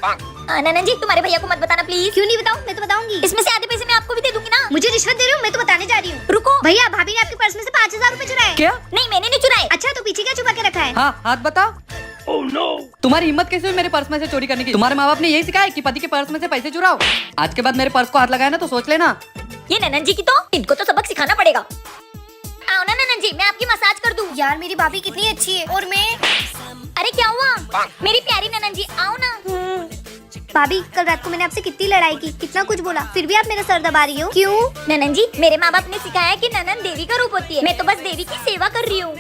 ननन जी तुम्हारे भैया को मत बताना प्लीज। क्यों नहीं बताऊं, मैं तो बताऊंगी। इसमें से आधे पैसे मैं आपको भी दे दूंगी ना। मुझे रिश्वत दे रहे हो, मैं तो बताने जा रही हूँ। रुको भैया, भाभी ने आपके पर्स में से 5000 रूपए चुराए। क्या? नहीं मैंने नहीं चुराए। अच्छा, तो पीछे क्या छुपा के रखा है? हाँ, हाथ बता। तुम्हारी हिम्मत कैसे हुई मेरे पर्स में से चोरी करने की? तुम्हारे माँ बाप ने यही सिखाया कि पति के पर्स में से पैसे चुराओ। आज के बाद मेरे पर्स को हाथ लगाया ना तो सोच लेना। ये ननन जी की तो इनको तो सबक सिखाना पड़ेगा। आओ ना ननन जी, मैं आपकी मसाज कर दूं। यार मेरी भाभी कितनी अच्छी है और मैं। अरे क्या हुआ मेरी प्यारी ननन जी, आओ ना। भाभी, कल रात को मैंने आपसे कितनी लड़ाई की, कितना कुछ बोला, फिर भी आप मेरा सर दबा रही हो, क्यों? ननन जी मेरे माँ बाप ने सिखाया कि ननन देवी का रूप होती है, मैं तो बस देवी की सेवा कर रही हूँ।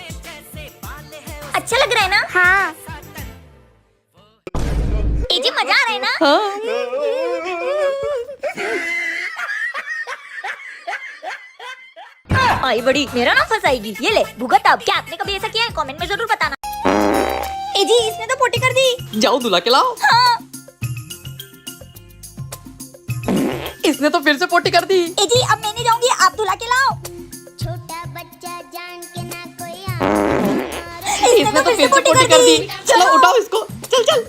अच्छा लग रहा है ना? हाँ। ए जी मजा आ रहा है ना? आई बड़ी मेरा ना फंसाएगी। ये ले भुगत अब। क्या आपने कभी ऐसा किया है? कमेंट में जरूर बताना। ए जी इसने तो पोटी कर दी। जाओ दुल्हा के लाओ। हाँ। इसने तो फिर से पोटी कर दी। ए जी अब मैं नहीं जाऊंगी, आप दुल्हा के लाओ। छोटा बच्चा जान के ना कोई इसने तो फिर से पोटी कर दी। चलो उठाओ इसको, चल चल।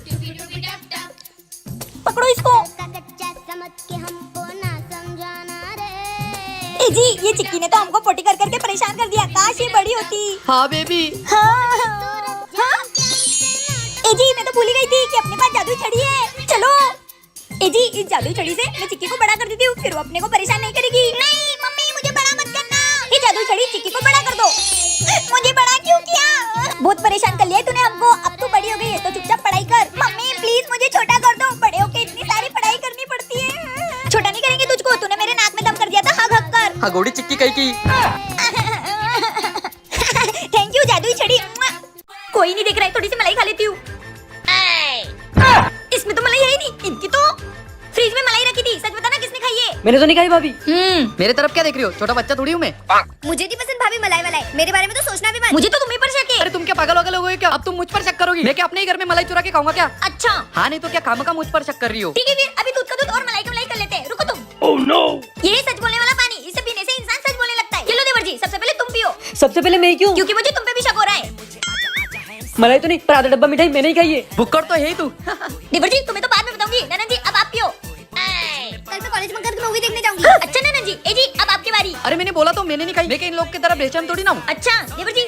पकड़ो इसको। ए जी ये चिक्की ने तो हमको पोटी कर करके परेशान कर दिया, काश ये बड़ी होती। हाँ बेबी। हाँ, हाँ। ए जी मैं तो भूल ही गई थी कि अपने पास जादुई छड़ी है। चलो ए जी इस जादुई छड़ी से मैं चिक्की को बड़ा कर देती हूँ, फिर वो अपने को परेशान नहीं करेगी। नहीं मम्मी मुझे बड़ा मत करना। ये जादुई छड़ी चिक्की को बड़ा कर दो। मुझे बड़ा क्यों किया? बहुत परेशान कर लिया तूने हमको, अब तू बड़ी हो गई है तो चुपचाप पढ़ाई कर। मम्मी प्लीज मुझे छोटा कर दो, बड़े होके इतनी सारी पढ़ाई करनी पड़ती है। छोटा नहीं करेंगे तुझको, तूने मेरे नाक में दम कर दिया था हग हग कर। हाँ गोड़ी चिक्की कही की। थैंक यू जादुई छड़ी। कोई नहीं देख रहा है, थोड़ी सी मलाई खा लेती हूँ। इसमें तो मलाई है ही नहीं, इनकी तो फ्रिज में मलाई रखी थी। सच बताना किसने खाई है? मैंने तो नहीं खाई भाभी। मेरे तरफ क्या देख रही हो? छोटा बच्चा थोड़ी हूँ मैं। मुझे नहीं पसंद भाभी मलाई मलाई, मेरे बारे में तो सोचना भी मत। मुझे तो तुम्हें पर शक है। अरे तुम क्या पागल वागल हो गए क्या? अब तुम मुझ पर शक करोगी? मैं क्या अपने ही घर में मलाई चुरा के खाऊंगा क्या? अच्छा हाँ नहीं तो क्या खामखा मुझ पर शक कर रही हो? ठीक है फिर अभी दूध का दूध और मलाई का मलाई कर लेते हैं। रुको तुम। Oh no. ये सच बोलने वाला पानी, इसे पीने से इंसान सच बोलने लगता है। चलो देवर जी सबसे पहले तुम पियो। सबसे पहले मैं क्यों? क्योंकि मुझे तुम पे भी शक हो रहा है। मलाई तो नहीं, पर आधा डब्बा मिठाई मैंने ही खाई है। बुक्कड़ तो है ही तू। देवर जी तुम्हें तो बाद में बताऊंगी। ननन जी अब आप पियो। कल मैं कॉलेज में करके मूवी देखने जाऊंगी। अच्छा ननन जी, ए जी अब आपकी बारी। अरे मैंने बोला तो मैंने नहीं खाई। मैं क्या इन लोग की तरह बेशरम थोड़ी ना हूँ। अच्छा देवर जी।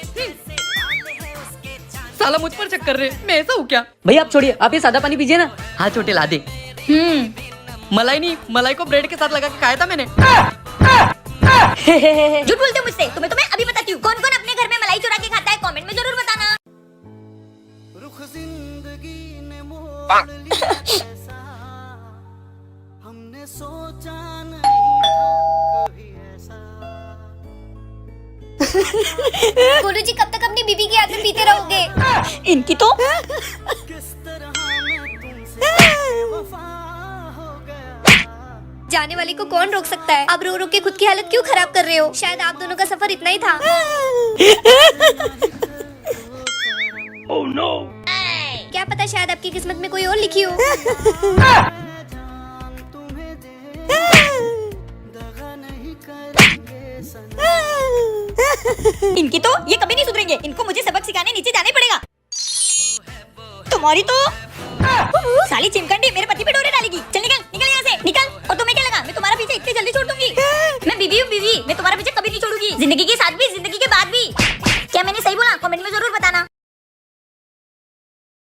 साला मुझ पर शक कर रहे, मैं ऐसा हूँ क्या? भैया आप छोड़िए, आप ये सादा पानी पीजिए ना। हाँ छोटे ला दे। मलाई नहीं, मलाई को ब्रेड के साथ लगा के खाया था मैंने। झूठ बोलते हो मुझसे, तुम्हें तो मैं अभी बताती हूँ। कौन कौन अपने घर में मलाई चुरा के खाता है, कमेंट में जरूर बताना। रुख जिंदगी ने मोड़ लिया ऐसा, हमने सोचा नहीं था कभी ऐसा। गोलू जी कब तक अपनी बीबी की याद में पीते रहोगे? इनकी तो किस तरह मैं तुमसे वफा हो गया। जाने वाली को कौन रोक सकता है? अब रो रो के खुद की हालत क्यों खराब कर रहे हो? शायद आप दोनों का सफर इतना ही था। Oh no! क्या पता शायद आपकी किस्मत में कोई और लिखी हो। तुम्हें दे दगा नहीं करेंगे सनम। इनकी तो ये कभी नहीं सुधरेंगे। इनको मुझे सबक सिखाने नीचे जाने पड़ेगा। तुम्हारी तो साली चिमकंडी मेरे पति पे डोरे डालेगी। चल निकल निकल यहाँ से निकल। और तुम्हें क्या लगा मैं तुम्हारा पीछे इतनी जल्दी छोड़ दूंगी? मैं बीवी हूँ बीवी, मैं तुम्हारा पीछे कभी नहीं छोड़ूंगी। जिंदगी के साथ भी जिंदगी के बाद भी। क्या मैंने सही बोला? कमेंट में जरूर बताना।